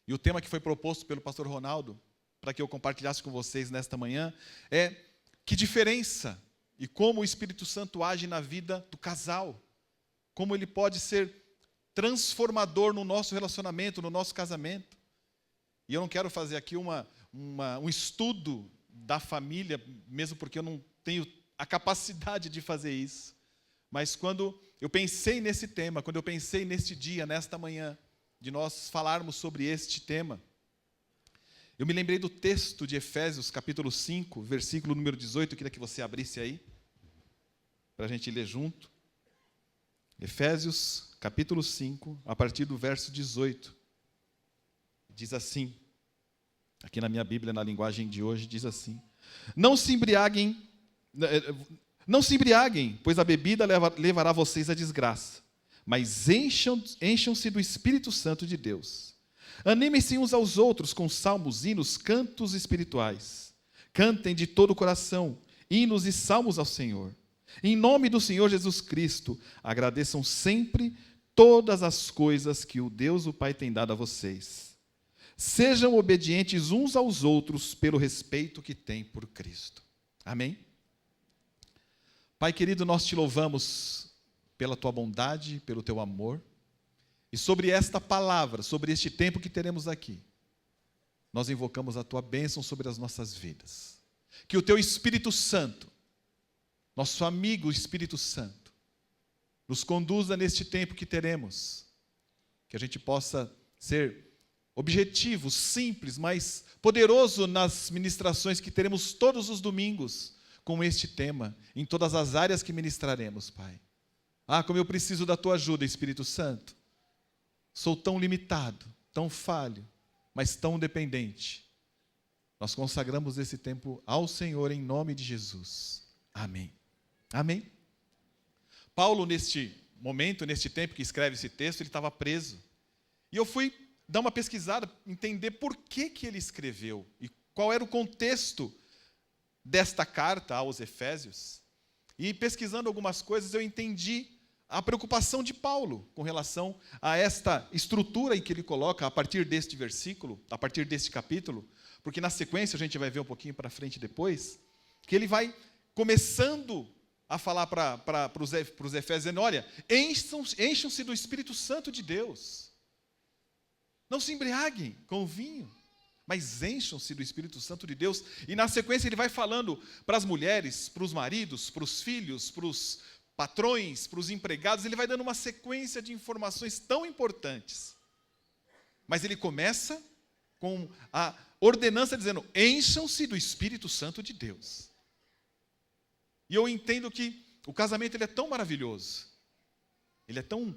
E o tema que foi proposto pelo pastor Ronaldo, para que eu compartilhasse com vocês nesta manhã, é que diferença e como o Espírito Santo age na vida do casal. Como ele pode ser transformador no nosso relacionamento, no nosso casamento. E eu não quero fazer aqui um estudo da família, mesmo porque eu não tenho a capacidade de fazer isso. Mas quando eu pensei nesse tema, quando eu pensei neste dia, nesta manhã, de nós falarmos sobre este tema, eu me lembrei do texto de Efésios, capítulo 5, versículo número 18, eu queria que você abrisse aí, para a gente ler junto. Efésios, capítulo 5, a partir do verso 18. Diz assim, aqui na minha Bíblia, na linguagem de hoje, diz assim: Não se embriaguem, pois a bebida levará vocês à desgraça, mas encham-se do Espírito Santo de Deus. Animem-se uns aos outros com salmos, hinos, cantos espirituais. Cantem de todo o coração hinos e salmos ao Senhor. Em nome do Senhor Jesus Cristo, agradeçam sempre todas as coisas que o Deus, o Pai, tem dado a vocês. Sejam obedientes uns aos outros pelo respeito que têm por Cristo. Amém? Pai querido, nós te louvamos pela tua bondade, pelo teu amor. E sobre esta palavra, sobre este tempo que teremos aqui, nós invocamos a tua bênção sobre as nossas vidas. Que o teu Espírito Santo, nosso amigo Espírito Santo, nos conduza neste tempo que teremos. Que a gente possa ser objetivo, simples, mas poderoso nas ministrações que teremos todos os domingos com este tema, em todas as áreas que ministraremos, Pai. Como eu preciso da tua ajuda, Espírito Santo. Sou tão limitado, tão falho, mas tão dependente. Nós consagramos esse tempo ao Senhor em nome de Jesus. Amém. Amém. Paulo, neste momento, neste tempo que escreve esse texto, ele estava preso. E eu fui dar uma pesquisada, entender por que ele escreveu e qual era o contexto desta carta aos Efésios. E pesquisando algumas coisas, eu entendi a preocupação de Paulo com relação a esta estrutura em que ele coloca a partir deste versículo, a partir deste capítulo, porque na sequência, a gente vai ver um pouquinho para frente depois, que ele vai começando a falar para os Efésios, dizendo: olha, encham-se do Espírito Santo de Deus. Não se embriaguem com o vinho, mas encham-se do Espírito Santo de Deus. E na sequência ele vai falando para as mulheres, para os maridos, para os filhos, para os patrões, para os empregados. Ele vai dando uma sequência de informações tão importantes. Mas ele começa com a ordenança dizendo: encham-se do Espírito Santo de Deus. E eu entendo que o casamento ele é tão maravilhoso, ele é tão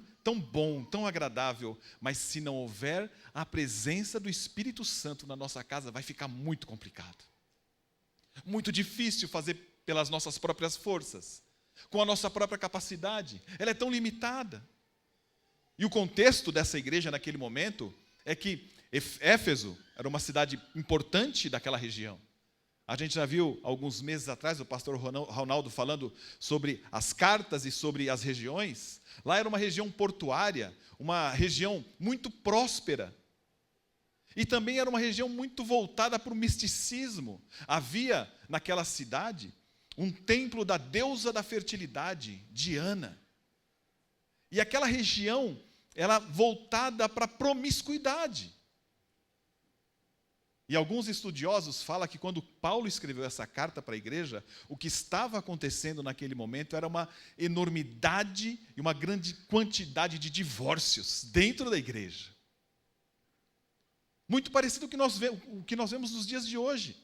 bom, tão agradável, mas se não houver a presença do Espírito Santo na nossa casa, vai ficar muito complicado. Muito difícil fazer pelas nossas próprias forças, com a nossa própria capacidade. Ela é tão limitada. E o contexto dessa igreja naquele momento é que Éfeso era uma cidade importante daquela região. A gente já viu alguns meses atrás o pastor Ronaldo falando sobre as cartas e sobre as regiões. Lá era uma região portuária, uma região muito próspera. E também era uma região muito voltada para o misticismo. Havia naquela cidade um templo da deusa da fertilidade, Diana. E aquela região era voltada para a promiscuidade. E alguns estudiosos falam que quando Paulo escreveu essa carta para a igreja, o que estava acontecendo naquele momento era uma enormidade e uma grande quantidade de divórcios dentro da igreja. Muito parecido com o que nós vemos nos dias de hoje,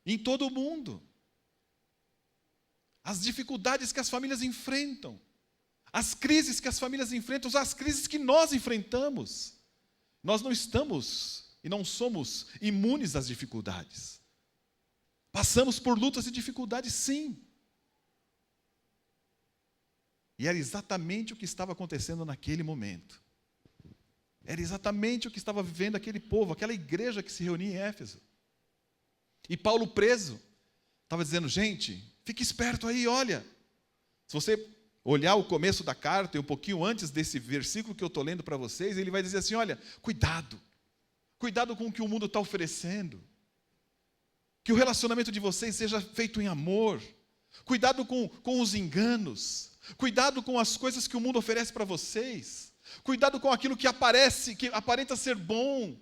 em todo o mundo. As dificuldades que as famílias enfrentam, as crises que as famílias enfrentam, as crises que nós enfrentamos. Nós não estamos e não somos imunes às dificuldades. Passamos por lutas e dificuldades, sim. E era exatamente o que estava acontecendo naquele momento. Era exatamente o que estava vivendo aquele povo, aquela igreja que se reunia em Éfeso. E Paulo preso, estava dizendo: gente, fique esperto aí, olha. Se você olhar o começo da carta e um pouquinho antes desse versículo que eu estou lendo para vocês, ele vai dizer assim: olha, cuidado. Cuidado com o que o mundo está oferecendo. Que o relacionamento de vocês seja feito em amor. Cuidado com os enganos. Cuidado com as coisas que o mundo oferece para vocês. Cuidado com aquilo que aparenta ser bom.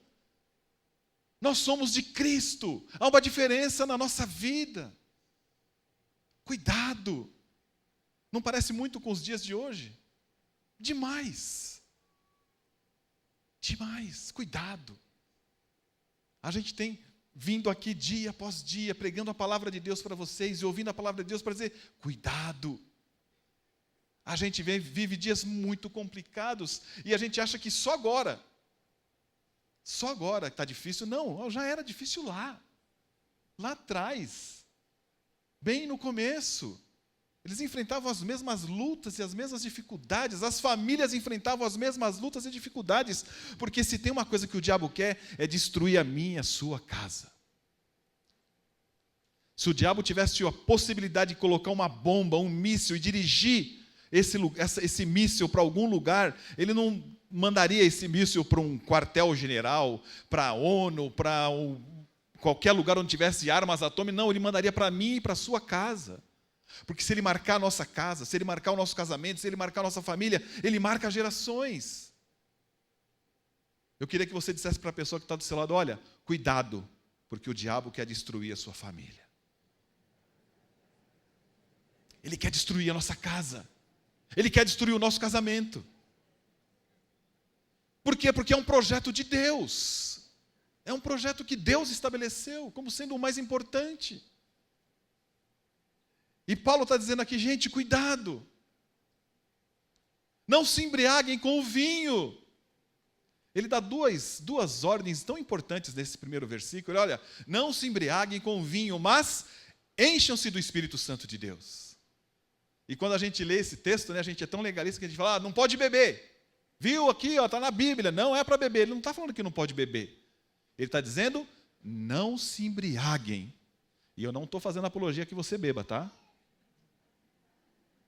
Nós somos de Cristo. Há uma diferença na nossa vida. Cuidado. Não parece muito com os dias de hoje? Demais. Demais. Cuidado. A gente tem vindo aqui dia após dia, pregando a palavra de Deus para vocês e ouvindo a palavra de Deus para dizer, cuidado. A gente vive dias muito complicados e a gente acha que só agora está difícil. Não, já era difícil lá atrás, bem no começo. Eles enfrentavam as mesmas lutas e as mesmas dificuldades, as famílias enfrentavam as mesmas lutas e dificuldades, porque se tem uma coisa que o diabo quer, é destruir a minha e a sua casa. Se o diabo tivesse a possibilidade de colocar uma bomba, um míssil e dirigir esse míssil para algum lugar, ele não mandaria esse míssil para um quartel-general, para a ONU, para qualquer lugar onde tivesse armas atômicas, não, ele mandaria para mim e para a sua casa. Porque se ele marcar a nossa casa, se ele marcar o nosso casamento, se ele marcar a nossa família, ele marca gerações. Eu queria que você dissesse para a pessoa que está do seu lado, olha, cuidado, porque o diabo quer destruir a sua família. Ele quer destruir a nossa casa. Ele quer destruir o nosso casamento. Por quê? Porque é um projeto de Deus. É um projeto que Deus estabeleceu como sendo o mais importante. E Paulo está dizendo aqui, gente, cuidado. Não se embriaguem com o vinho. Ele dá duas ordens tão importantes nesse primeiro versículo. Olha, não se embriaguem com o vinho, mas encham-se do Espírito Santo de Deus. E quando a gente lê esse texto, né, a gente é tão legalista que a gente fala, não pode beber. Viu aqui, está na Bíblia, não é para beber. Ele não está falando que não pode beber. Ele está dizendo, não se embriaguem. E eu não estou fazendo apologia que você beba, tá?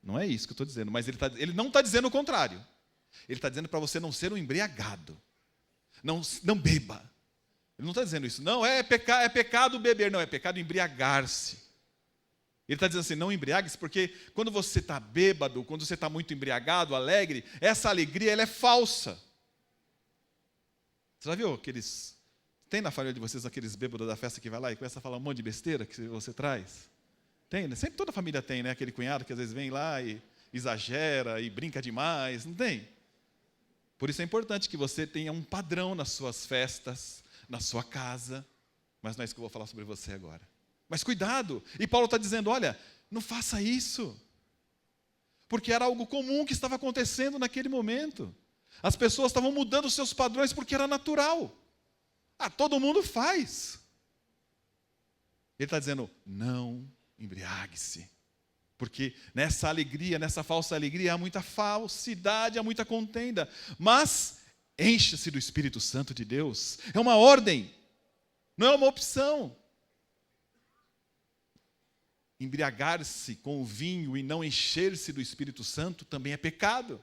Não é isso que eu estou dizendo, mas ele não está dizendo o contrário. Ele está dizendo para você não ser um embriagado. Não beba. Ele não está dizendo isso. Não, é pecado beber. Não, é pecado embriagar-se. Ele está dizendo assim, não embriague-se, porque quando você está bêbado, quando você está muito embriagado, alegre, essa alegria ela é falsa. Você já viu aqueles... Tem na família de vocês aqueles bêbados da festa que vai lá e começa a falar um monte de besteira que você traz? Tem, né? Sempre toda família tem, né? Aquele cunhado que às vezes vem lá e exagera e brinca demais, não tem? Por isso é importante que você tenha um padrão nas suas festas, na sua casa, mas não é isso que eu vou falar sobre você agora. Mas cuidado, e Paulo está dizendo, olha, não faça isso, porque era algo comum que estava acontecendo naquele momento. As pessoas estavam mudando os seus padrões porque era natural. Todo mundo faz. Ele está dizendo, não embriague-se. Porque nessa alegria, nessa falsa alegria, há muita falsidade, há muita contenda. Mas encha-se do Espírito Santo de Deus. É uma ordem, não é uma opção. Embriagar-se com o vinho e não encher-se do Espírito Santo também é pecado.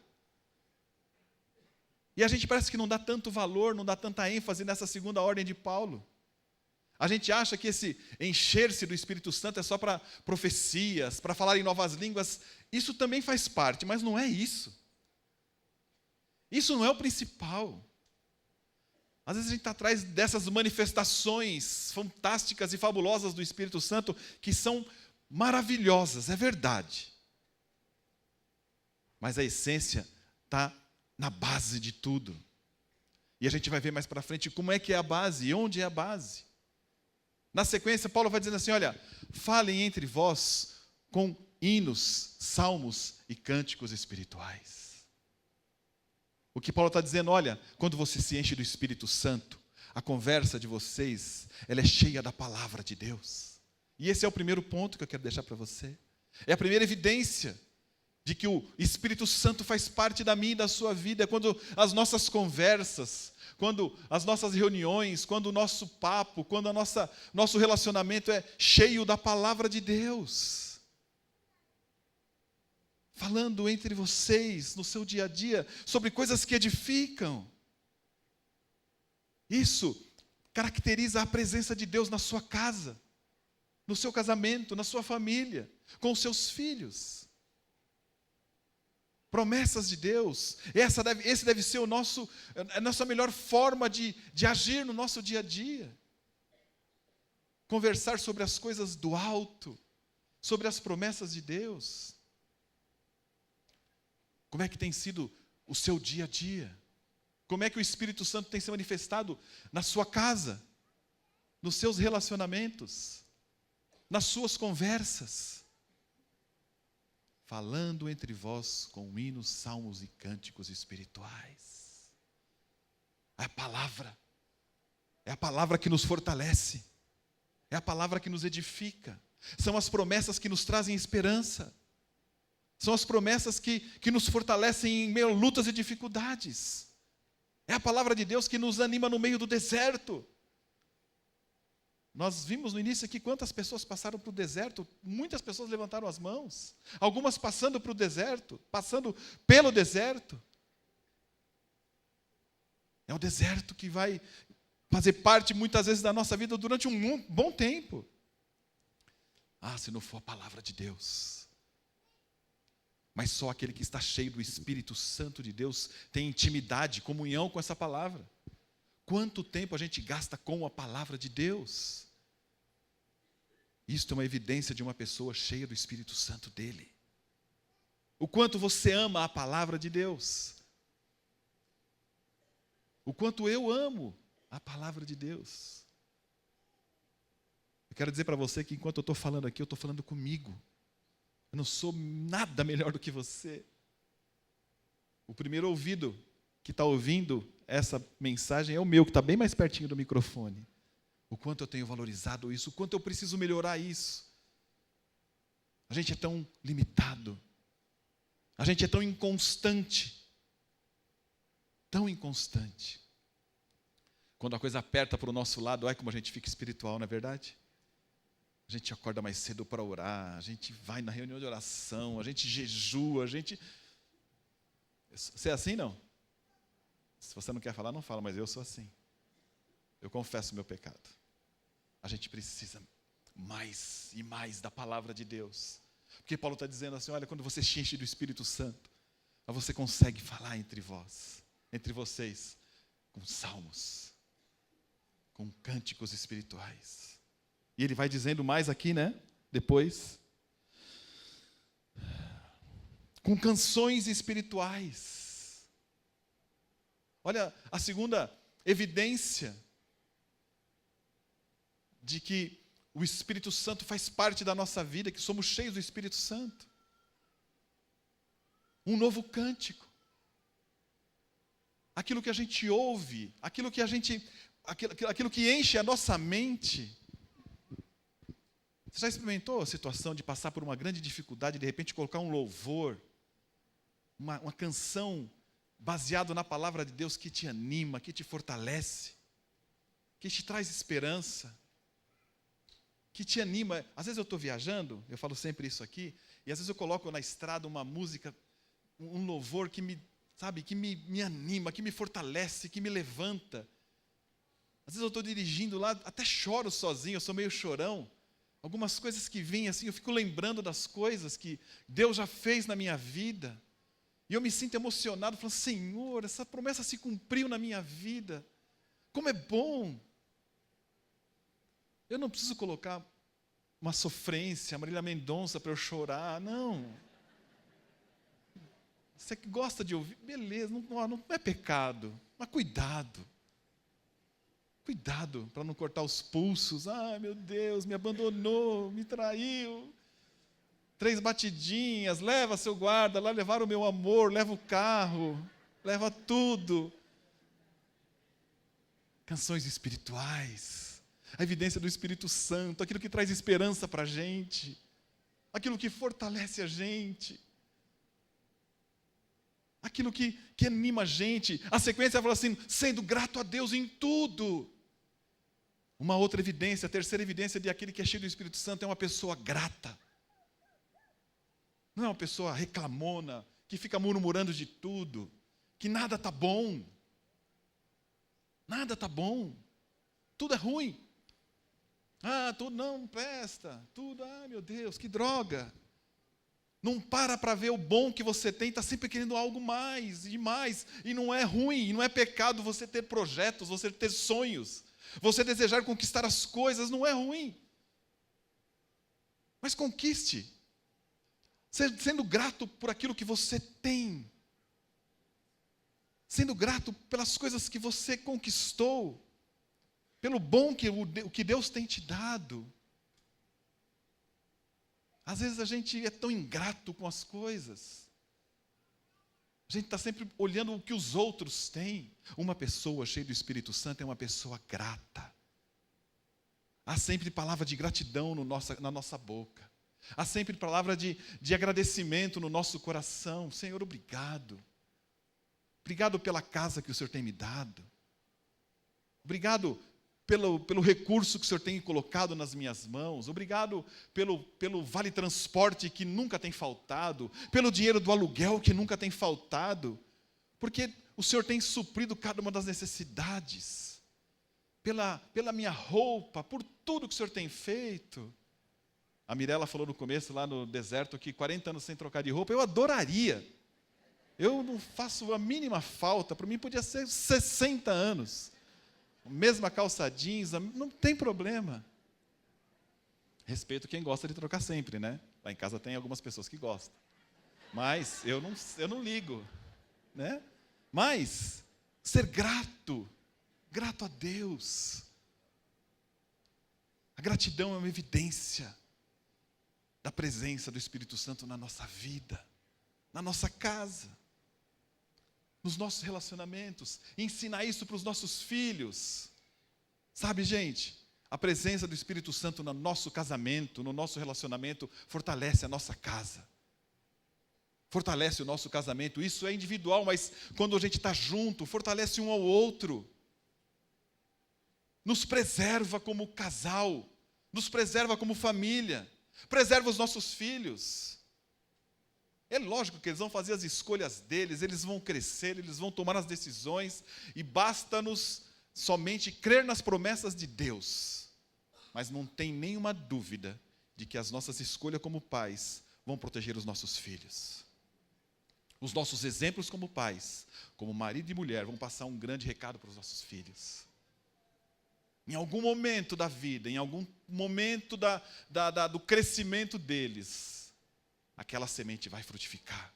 E a gente parece que não dá tanto valor, não dá tanta ênfase nessa segunda ordem de Paulo. A gente acha que esse encher-se do Espírito Santo é só para profecias, para falar em novas línguas. Isso também faz parte, mas não é isso. Isso não é o principal. Às vezes a gente está atrás dessas manifestações fantásticas e fabulosas do Espírito Santo, que são maravilhosas, é verdade. Mas a essência está na base de tudo. E a gente vai ver mais para frente como é que é a base e onde é a base. Na sequência, Paulo vai dizendo assim, olha, falem entre vós com hinos, salmos e cânticos espirituais. O que Paulo está dizendo, olha, quando você se enche do Espírito Santo, a conversa de vocês, ela é cheia da palavra de Deus. E esse é o primeiro ponto que eu quero deixar para você. É a primeira evidência de que o Espírito Santo faz parte da minha e da sua vida. É quando as nossas conversas, quando as nossas reuniões, quando o nosso papo, quando nosso relacionamento é cheio da palavra de Deus. Falando entre vocês, no seu dia a dia, sobre coisas que edificam. Isso caracteriza a presença de Deus na sua casa, no seu casamento, na sua família, com os seus filhos. Promessas de Deus, esse deve ser a nossa melhor forma de agir no nosso dia a dia. Conversar sobre as coisas do alto, sobre as promessas de Deus. Como é que tem sido o seu dia a dia? Como é que o Espírito Santo tem se manifestado na sua casa, nos seus relacionamentos, nas suas conversas? Falando entre vós com hinos, salmos e cânticos espirituais. É a palavra que nos fortalece, é a palavra que nos edifica, são as promessas que nos trazem esperança, são as promessas que nos fortalecem em meio a lutas e dificuldades, é a palavra de Deus que nos anima no meio do deserto. Nós vimos no início aqui quantas pessoas passaram para o deserto, muitas pessoas levantaram as mãos, algumas passando para o deserto, passando pelo deserto. É o deserto que vai fazer parte muitas vezes da nossa vida durante um bom tempo. Se não for a palavra de Deus. Mas só aquele que está cheio do Espírito Santo de Deus tem intimidade, comunhão com essa palavra. Quanto tempo a gente gasta com a palavra de Deus? Isto é uma evidência de uma pessoa cheia do Espírito Santo dele. O quanto você ama a palavra de Deus. O quanto eu amo a palavra de Deus. Eu quero dizer para você que enquanto eu estou falando aqui, eu estou falando comigo. Eu não sou nada melhor do que você. O primeiro ouvido que está ouvindo essa mensagem é o meu, que está bem mais pertinho do microfone. O quanto eu tenho valorizado isso, o quanto eu preciso melhorar isso. A gente é tão limitado. A gente é tão inconstante. Tão inconstante. Quando a coisa aperta para o nosso lado, olha como a gente fica espiritual, não é verdade? A gente acorda mais cedo para orar, a gente vai na reunião de oração, a gente jejua, a gente... Você é assim, não? Se você não quer falar, não fala, mas eu sou assim. Eu confesso o meu pecado. A gente precisa mais e mais da palavra de Deus. Porque Paulo está dizendo assim, olha, quando você se enche do Espírito Santo, você consegue falar entre vocês, com salmos, com cânticos espirituais. E ele vai dizendo mais aqui, né? Depois. Com canções espirituais. Olha, a segunda evidência de que o Espírito Santo faz parte da nossa vida, que somos cheios do Espírito Santo. Um novo cântico. Aquilo que a gente ouve, aquilo que enche a nossa mente. Você já experimentou a situação de passar por uma grande dificuldade e de repente colocar um louvor, uma canção baseado na palavra de Deus que te anima, que te fortalece, que te traz esperança, que te anima? Às vezes eu estou viajando, eu falo sempre isso aqui, e às vezes eu coloco na estrada uma música, um louvor que me anima, que me fortalece, que me levanta. Às vezes eu estou dirigindo lá, até choro sozinho, eu sou meio chorão. Algumas coisas que vêm assim, eu fico lembrando das coisas que Deus já fez na minha vida. E eu me sinto emocionado, falando, Senhor, essa promessa se cumpriu na minha vida. Como é bom. Eu não preciso colocar uma sofrência, Marília Mendonça para eu chorar, não. Você que gosta de ouvir, beleza, não é pecado, mas cuidado. Cuidado para não cortar os pulsos. Ai, meu Deus, me abandonou, me traiu. 3 batidinhas, leva seu guarda, lá levar o meu amor, leva o carro, leva tudo. Canções espirituais, a evidência do Espírito Santo, aquilo que traz esperança para a gente, aquilo que fortalece a gente, aquilo que anima a gente. A sequência fala assim, sendo grato a Deus em tudo. Uma outra evidência, a terceira evidência de aquele que é cheio do Espírito Santo é uma pessoa grata. Não é uma pessoa reclamona, que fica murmurando de tudo, que nada está bom. Nada está bom. Tudo é ruim. Tudo não presta. Tudo, meu Deus, que droga. Não para ver o bom que você tem, está sempre querendo algo mais e mais. E não é ruim, e não é pecado você ter projetos, você ter sonhos. Você desejar conquistar as coisas, não é ruim. Mas conquiste. Sendo grato por aquilo que você tem. Sendo grato pelas coisas que você conquistou. Pelo bom que Deus tem te dado. Às vezes a gente é tão ingrato com as coisas. A gente está sempre olhando o que os outros têm. Uma pessoa cheia do Espírito Santo é uma pessoa grata. Há sempre palavra de gratidão na nossa boca. Há sempre palavra de agradecimento no nosso coração. Senhor, obrigado. Obrigado pela casa que o Senhor tem me dado. Obrigado pelo recurso que o Senhor tem colocado nas minhas mãos. Obrigado pelo vale transporte que nunca tem faltado. Pelo dinheiro do aluguel que nunca tem faltado. Porque o Senhor tem suprido cada uma das necessidades. Pela minha roupa, por tudo que o Senhor tem feito. A Mirella falou no começo, lá no deserto, que 40 anos sem trocar de roupa, eu adoraria. Eu não faço a mínima falta, para mim podia ser 60 anos. Mesma calça jeans, não tem problema. Respeito quem gosta de trocar sempre, né? Lá em casa tem algumas pessoas que gostam. Mas eu não ligo, né? Mas ser grato a Deus. A gratidão é uma evidência da presença do Espírito Santo na nossa vida, na nossa casa, nos nossos relacionamentos, e ensinar isso para os nossos filhos. Sabe, gente, a presença do Espírito Santo no nosso casamento, no nosso relacionamento, fortalece a nossa casa. Fortalece o nosso casamento. Isso é individual, mas quando a gente está junto, fortalece um ao outro. Nos preserva como casal, nos preserva como família, preserva os nossos filhos. É lógico que eles vão fazer as escolhas deles, eles vão crescer, eles vão tomar as decisões, e basta-nos somente crer nas promessas de Deus. Mas não tem nenhuma dúvida de que as nossas escolhas como pais vão proteger os nossos filhos. Os nossos exemplos como pais, como marido e mulher, vão passar um grande recado para os nossos filhos. Em algum momento da vida, em algum momento do crescimento deles, aquela semente vai frutificar.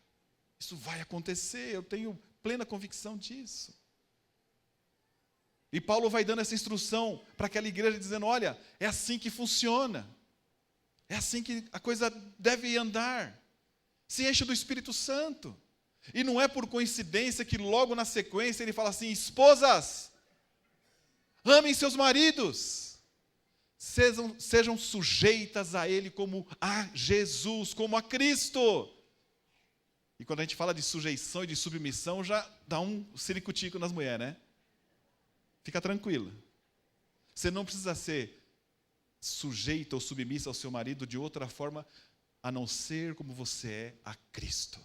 Isso vai acontecer, eu tenho plena convicção disso. E Paulo vai dando essa instrução para aquela igreja, dizendo, olha, é assim que funciona. É assim que a coisa deve andar. Se enche do Espírito Santo. E não é por coincidência que logo na sequência ele fala assim, esposas, amem seus maridos. Sejam sujeitas a Ele como a Jesus, como a Cristo. E quando a gente fala de sujeição e de submissão, já dá um ciricutico nas mulheres, né? Fica tranquila. Você não precisa ser sujeita ou submissa ao seu marido de outra forma, a não ser como você é a Cristo.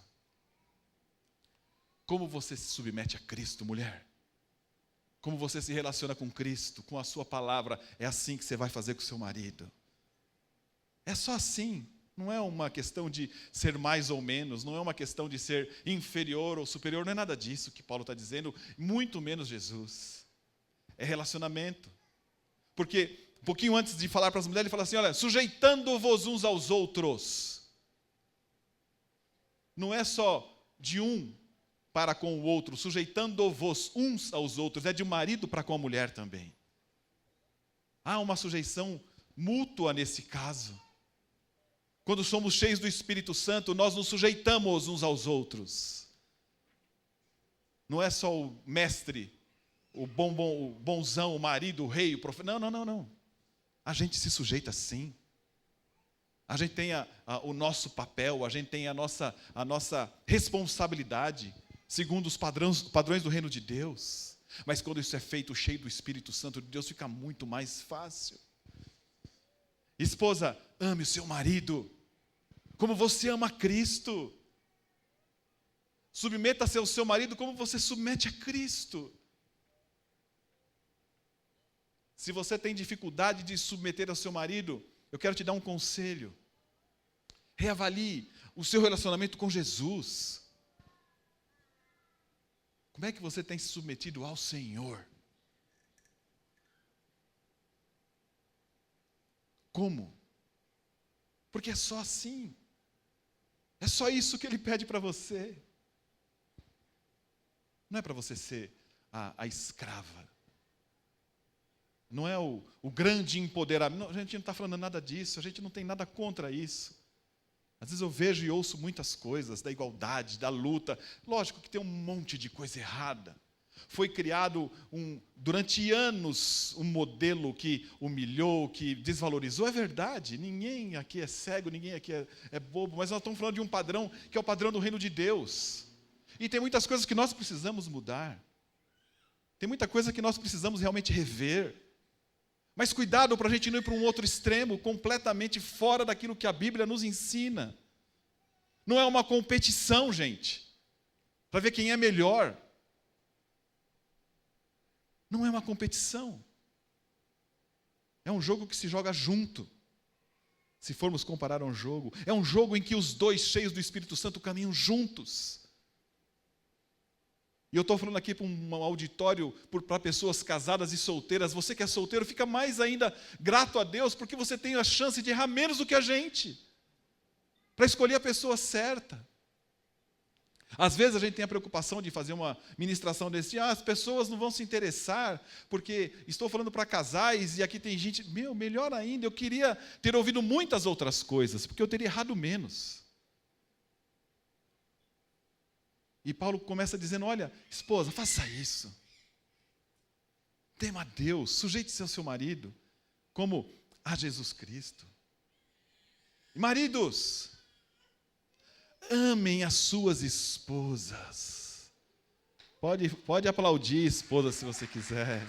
Como você se submete a Cristo, mulher? Como você se relaciona com Cristo, com a sua palavra, é assim que você vai fazer com o seu marido. É só assim. Não é uma questão de ser mais ou menos, não é uma questão de ser inferior ou superior, não é nada disso que Paulo está dizendo, muito menos Jesus. É relacionamento. Porque, um pouquinho antes de falar para as mulheres, ele fala assim, olha, sujeitando-vos uns aos outros. Não é só de um para com o outro, sujeitando-vos uns aos outros, é de um marido para com a mulher também. Há uma sujeição mútua nesse caso. Quando somos cheios do Espírito Santo, nós nos sujeitamos uns aos outros. Não é só o mestre, o bonzão, o marido, o rei, o profeta. Não. A gente se sujeita sim. A gente tem o nosso papel, a gente tem a nossa responsabilidade, segundo os padrões do reino de Deus. Mas quando isso é feito cheio do Espírito Santo de Deus, fica muito mais fácil. Esposa, ame o seu marido, como você ama Cristo. Submeta-se ao seu marido como você submete a Cristo. Se você tem dificuldade de submeter ao seu marido, eu quero te dar um conselho. Reavalie o seu relacionamento com Jesus. Como é que você tem se submetido ao Senhor? Como? Porque é só assim. É só isso que Ele pede para você. Não é para você ser a escrava. Não é o grande empoderamento. Não, a gente não está falando nada disso, a gente não tem nada contra isso. Às vezes eu vejo e ouço muitas coisas da igualdade, da luta. Lógico que tem um monte de coisa errada. Foi criado durante anos um modelo que humilhou, que desvalorizou. É verdade, ninguém aqui é cego, ninguém aqui é bobo, mas nós estamos falando de um padrão que é o padrão do reino de Deus. E tem muitas coisas que nós precisamos mudar. Tem muita coisa que nós precisamos realmente rever. Mas cuidado para a gente não ir para um outro extremo, completamente fora daquilo que a Bíblia nos ensina. Não é uma competição, gente, para ver quem é melhor. Não é uma competição. É um jogo que se joga junto. Se formos comparar a um jogo, é um jogo em que os dois cheios do Espírito Santo caminham juntos. E eu estou falando aqui para um auditório para pessoas casadas e solteiras. Você que é solteiro, fica mais ainda grato a Deus, porque você tem a chance de errar menos do que a gente, para escolher a pessoa certa. Às vezes a gente tem a preocupação de fazer uma ministração desse, as pessoas não vão se interessar, porque estou falando para casais, e aqui tem gente, melhor ainda, eu queria ter ouvido muitas outras coisas, porque eu teria errado menos. E Paulo começa dizendo, olha, esposa, faça isso. Tema a Deus, sujeite-se ao seu marido, como a Jesus Cristo. E maridos, amem as suas esposas. Pode aplaudir, esposa, se você quiser.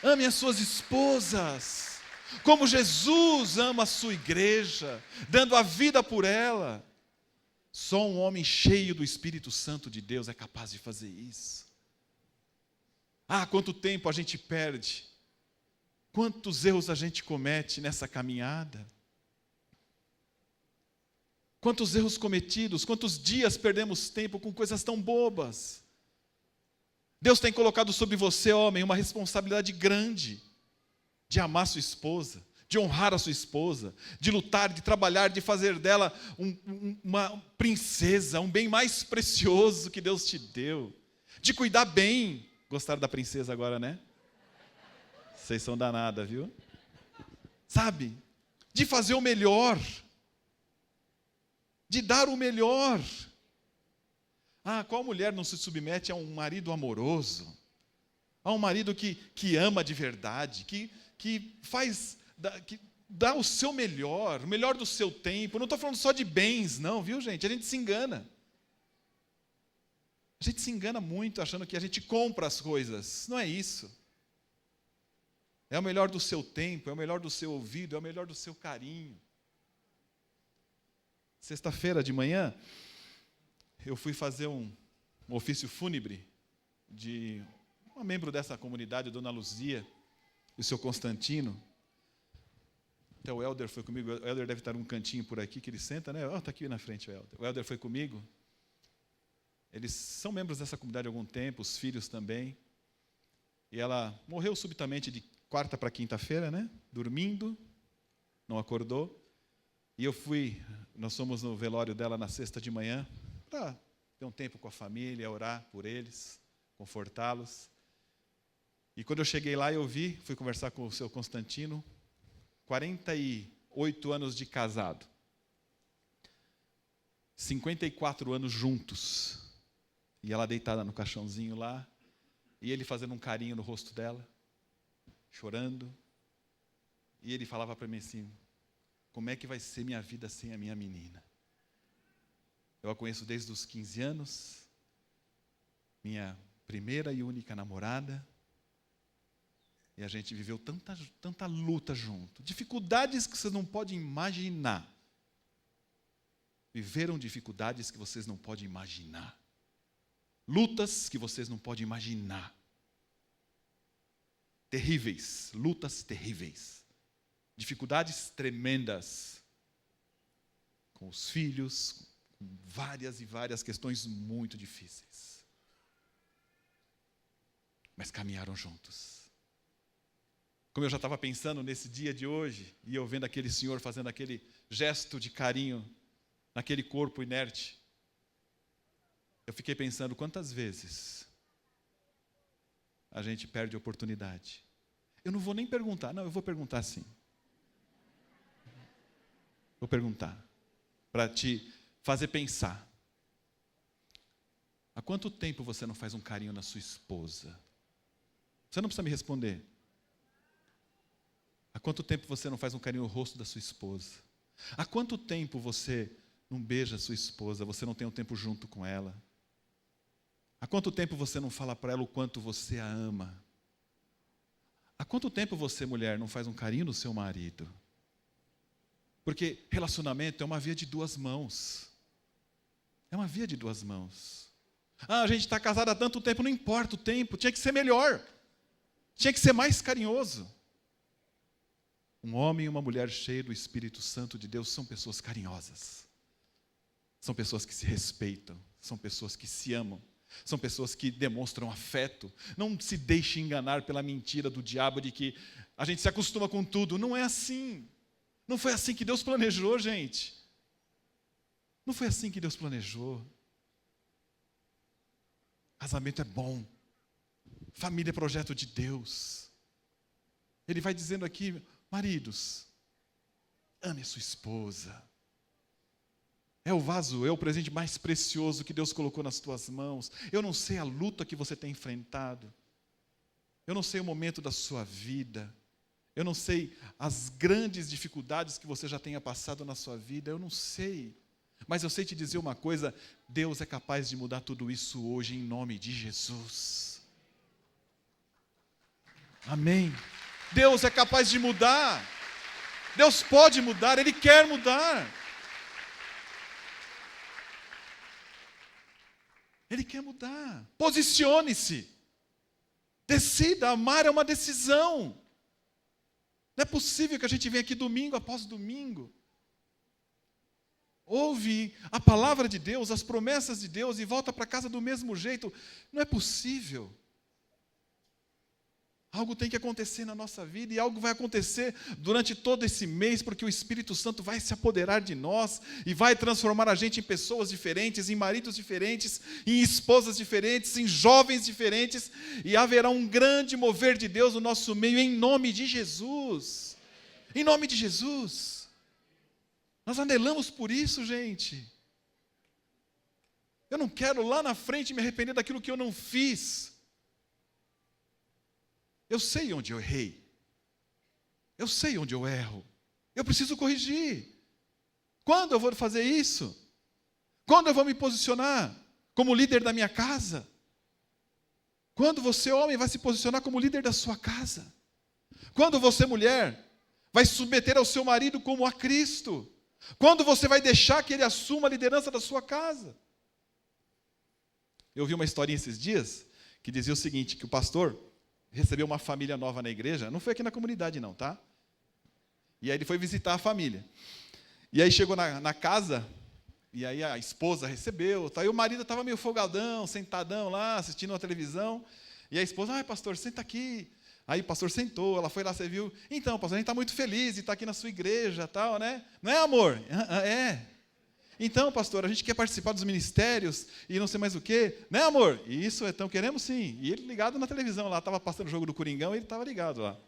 Amem as suas esposas, como Jesus ama a sua igreja, dando a vida por ela. Só um homem cheio do Espírito Santo de Deus é capaz de fazer isso. Quanto tempo a gente perde. Quantos erros a gente comete nessa caminhada. Quantos erros cometidos, quantos dias perdemos tempo com coisas tão bobas. Deus tem colocado sobre você, homem, uma responsabilidade grande de amar sua esposa, de honrar a sua esposa, de lutar, de trabalhar, de fazer dela uma princesa, um bem mais precioso que Deus te deu, de cuidar bem. Gostaram da princesa agora, né? Vocês são danada, viu? Sabe? De fazer o melhor, de dar o melhor. Qual mulher não se submete a um marido amoroso, a um marido que ama de verdade, que faz... que dá o seu melhor, o melhor do seu tempo. Não estou falando só de bens, não, viu, gente? A gente se engana. A gente se engana muito achando que a gente compra as coisas. Não é isso. É o melhor do seu tempo, é o melhor do seu ouvido, é o melhor do seu carinho. Sexta-feira de manhã, eu fui fazer um ofício fúnebre de uma membro dessa comunidade, Dona Luzia, e o seu Constantino. Até o Helder foi comigo. O Helder deve estar num cantinho por aqui que ele senta, né? Está aqui na frente o Helder. O Helder foi comigo. Eles são membros dessa comunidade há algum tempo, os filhos também. E ela morreu subitamente de quarta para quinta-feira, né? Dormindo, não acordou. E nós fomos no velório dela na sexta de manhã, para ter um tempo com a família, orar por eles, confortá-los. E quando eu cheguei lá, fui conversar com o seu Constantino, 48 anos de casado, 54 anos juntos, e ela deitada no caixãozinho lá, e ele fazendo um carinho no rosto dela, chorando, e ele falava para mim assim, como é que vai ser minha vida sem a minha menina? Eu a conheço desde os 15 anos, minha primeira e única namorada, e a gente viveu tanta luta junto. Dificuldades que vocês não podem imaginar. Viveram dificuldades que vocês não podem imaginar. Lutas que vocês não podem imaginar. terríveis, lutas terríveis, dificuldades tremendas com os filhos, com várias e várias questões muito difíceis. Mas caminharam juntos. Como eu já estava pensando nesse dia de hoje, e eu vendo aquele senhor fazendo aquele gesto de carinho naquele corpo inerte, eu fiquei pensando quantas vezes a gente perde a oportunidade. Eu não vou nem perguntar, não, eu vou perguntar sim. Vou perguntar, para te fazer pensar. Há quanto tempo você não faz um carinho na sua esposa? Você não precisa me responder. Há quanto tempo você não faz um carinho no rosto da sua esposa? Há quanto tempo você não beija a sua esposa, você não tem um tempo junto com ela? Há quanto tempo você não fala para ela o quanto você a ama? Há quanto tempo você, mulher, não faz um carinho no seu marido? Porque relacionamento é uma via de duas mãos. É uma via de duas mãos. A gente está casado há tanto tempo, não importa o tempo, tinha que ser melhor. Tinha que ser mais carinhoso. Um homem e uma mulher cheios do Espírito Santo de Deus são pessoas carinhosas. São pessoas que se respeitam, são pessoas que se amam, são pessoas que demonstram afeto. Não se deixe enganar pela mentira do diabo de que a gente se acostuma com tudo. Não é assim. Não foi assim que Deus planejou, gente. Não foi assim que Deus planejou. Casamento é bom. Família é projeto de Deus. Ele vai dizendo aqui, maridos, ame a sua esposa. É o vaso, é o presente mais precioso que Deus colocou nas tuas mãos. Eu não sei a luta que você tem enfrentado. Eu não sei o momento da sua vida. Eu não sei as grandes dificuldades que você já tenha passado na sua vida. Eu não sei. Mas eu sei te dizer uma coisa, Deus é capaz de mudar tudo isso hoje em nome de Jesus. Amém. Deus é capaz de mudar. Deus pode mudar, Ele quer mudar. Ele quer mudar. Posicione-se. Decida, amar é uma decisão. Não é possível que a gente venha aqui domingo após domingo. Ouve a palavra de Deus, as promessas de Deus e volta para casa do mesmo jeito. Não é possível. Algo tem que acontecer na nossa vida e algo vai acontecer durante todo esse mês, porque o Espírito Santo vai se apoderar de nós e vai transformar a gente em pessoas diferentes, em maridos diferentes, em esposas diferentes, em jovens diferentes, e haverá um grande mover de Deus no nosso meio, em nome de Jesus. Em nome de Jesus. Nós anelamos por isso, gente. Eu não quero lá na frente me arrepender daquilo que eu não fiz. Eu sei onde eu errei. Eu sei onde eu erro. Eu preciso corrigir. Quando eu vou fazer isso? Quando eu vou me posicionar como líder da minha casa? Quando você, homem, vai se posicionar como líder da sua casa? Quando você, mulher, vai se submeter ao seu marido como a Cristo? Quando você vai deixar que ele assuma a liderança da sua casa? Eu ouvi uma historinha esses dias que dizia o seguinte, que o pastor recebeu uma família nova na igreja, não foi aqui na comunidade não, tá? E aí ele foi visitar a família. E aí chegou na casa, e aí a esposa recebeu, tá? E o marido estava meio folgadão, sentadão lá, assistindo a televisão, e a esposa, pastor, senta aqui. Aí o pastor sentou, ela foi lá, você viu? Então, pastor, a gente está muito feliz de estar aqui na sua igreja, tal, né? Não é, amor? É. Então, pastor, a gente quer participar dos ministérios e não sei mais o quê. Né, amor? Isso, então queremos sim. E ele ligado na televisão lá, estava passando o jogo do Coringão e ele estava ligado lá.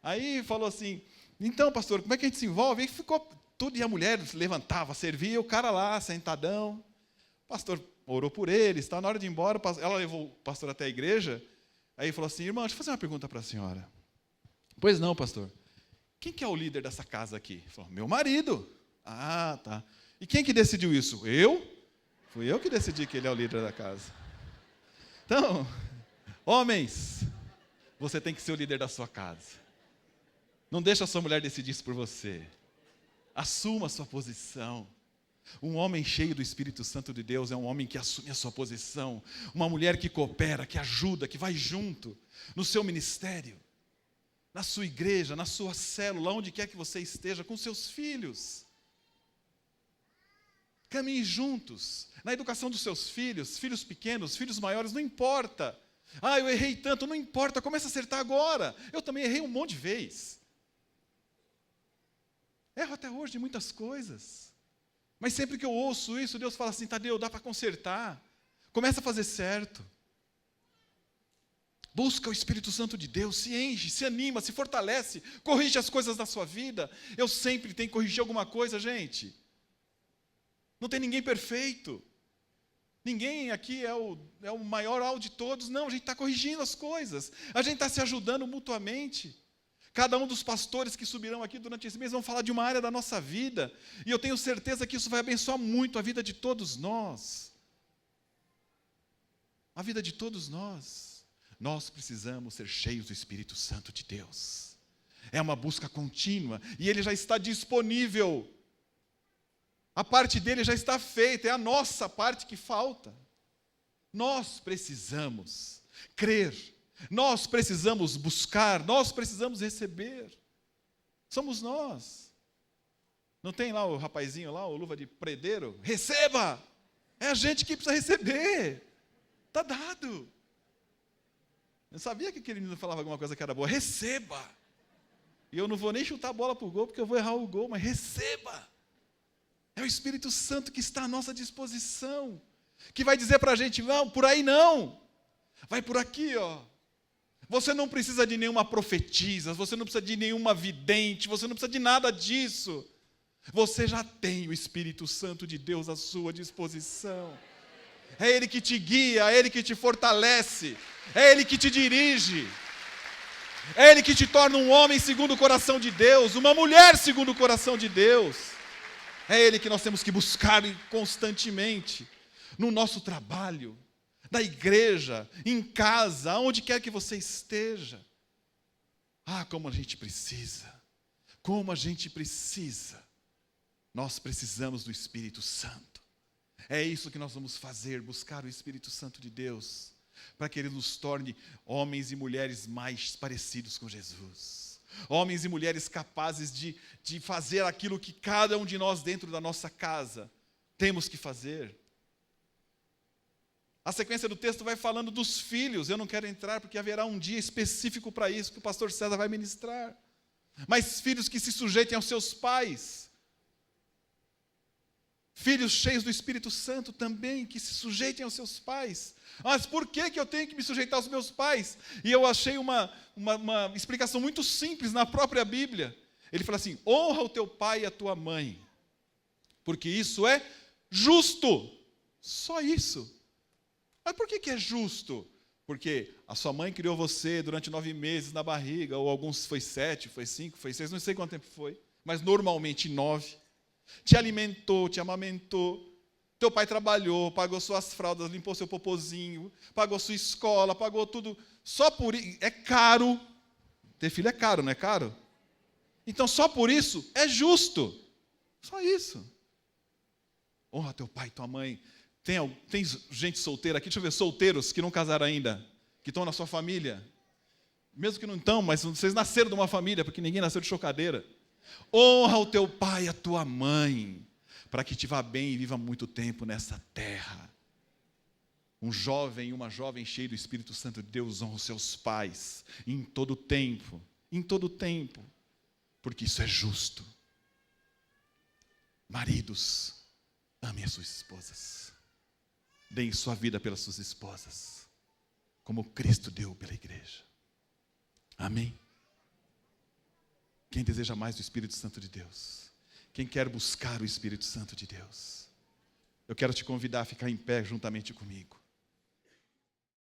Aí falou assim, então, pastor, como é que a gente se envolve? E ficou tudo, e a mulher levantava, servia, o cara lá, sentadão. O pastor orou por eles, tá? Na hora de ir embora, ela levou o pastor até a igreja, aí falou assim, irmão, deixa eu fazer uma pergunta para a senhora. Pois não, pastor. Quem que é o líder dessa casa aqui? Ele falou, meu marido. Ah, tá. E quem que decidiu isso? Eu? Fui eu que decidi que ele é o líder da casa. Então, homens, você tem que ser o líder da sua casa. Não deixa a sua mulher decidir isso por você. Assuma a sua posição. Um homem cheio do Espírito Santo de Deus é um homem que assume a sua posição. Uma mulher que coopera, que ajuda, que vai junto no seu ministério. na sua igreja, na sua célula, onde quer que você esteja, com seus filhos. Caminhe juntos, na educação dos seus filhos, filhos pequenos, filhos maiores, não importa. Eu errei tanto, não importa, começa a acertar agora. Eu também errei um monte de vezes. Erro até hoje de muitas coisas. Mas sempre que eu ouço isso, Deus fala assim, Tadeu, dá para consertar. Começa a fazer certo. Busca o Espírito Santo de Deus, se enche, se anima, se fortalece, corrige as coisas da sua vida. Eu sempre tenho que corrigir alguma coisa, gente. Não tem ninguém perfeito. Ninguém aqui é o maior de todos. Não, a gente está corrigindo as coisas. A gente está se ajudando mutuamente. Cada um dos pastores que subirão aqui durante esse mês vão falar de uma área da nossa vida. E eu tenho certeza que isso vai abençoar muito a vida de todos nós. A vida de todos nós. Nós precisamos ser cheios do Espírito Santo de Deus. É uma busca contínua. E ele já está disponível. A parte dele já está feita, é a nossa parte que falta. Nós precisamos crer, nós precisamos buscar, nós precisamos receber. Somos nós. Não tem lá o rapazinho lá, o luva de predeiro? Receba! É a gente que precisa receber. Está dado. Eu sabia que aquele menino falava alguma coisa que era boa. Receba! E eu não vou nem chutar a bola para o gol, porque eu vou errar o gol, mas receba! É o Espírito Santo que está à nossa disposição, que vai dizer para a gente, não, por aí não, vai por aqui, ó. Você não precisa de nenhuma profetisa, você não precisa de nenhuma vidente, você não precisa de nada disso. Você já tem o Espírito Santo de Deus à sua disposição. É Ele que te guia, é Ele que te fortalece, é Ele que te dirige. É Ele que te torna um homem segundo o coração de Deus, uma mulher segundo o coração de Deus. É Ele que nós temos que buscar constantemente, no nosso trabalho, na igreja, em casa, aonde quer que você esteja. Como a gente precisa, como a gente precisa. Nós precisamos do Espírito Santo. É isso que nós vamos fazer, buscar o Espírito Santo de Deus, para que Ele nos torne homens e mulheres mais parecidos com Jesus. Homens e mulheres capazes de fazer aquilo que cada um de nós dentro da nossa casa temos que fazer. A sequência do texto vai falando dos filhos. Eu não quero entrar porque haverá um dia específico para isso que o pastor César vai ministrar. Mas filhos que se sujeitem aos seus pais. Filhos cheios do Espírito Santo também, que se sujeitem aos seus pais. Mas por que eu tenho que me sujeitar aos meus pais? E eu achei uma explicação muito simples na própria Bíblia. Ele fala assim, honra o teu pai e a tua mãe, porque isso é justo. Só isso. Mas por que é justo? Porque a sua mãe criou você durante 9 meses na barriga, ou alguns foi 7, foi 5, foi 6, não sei quanto tempo foi, mas normalmente 9. Te alimentou, te amamentou. Teu pai trabalhou, pagou suas fraldas, limpou seu popozinho, pagou sua escola, pagou tudo. Só por isso, é caro. Ter filho é caro, não é caro? Então, só por isso, é justo. Só isso. Honra teu pai e tua mãe. Tem gente solteira aqui? Deixa eu ver, solteiros que não casaram ainda, que estão na sua família. Mesmo que não estão, mas vocês nasceram de uma família, porque ninguém nasceu de chocadeira. Honra o teu pai e a tua mãe, para que te vá bem e viva muito tempo nessa terra. Um jovem e uma jovem cheio do Espírito Santo de Deus honra os seus pais em todo tempo, porque isso é justo. Maridos, amem as suas esposas, deem sua vida pelas suas esposas, como Cristo deu pela igreja. Amém? Quem deseja mais do Espírito Santo de Deus? Quem quer buscar o Espírito Santo de Deus? Eu quero te convidar a ficar em pé juntamente comigo.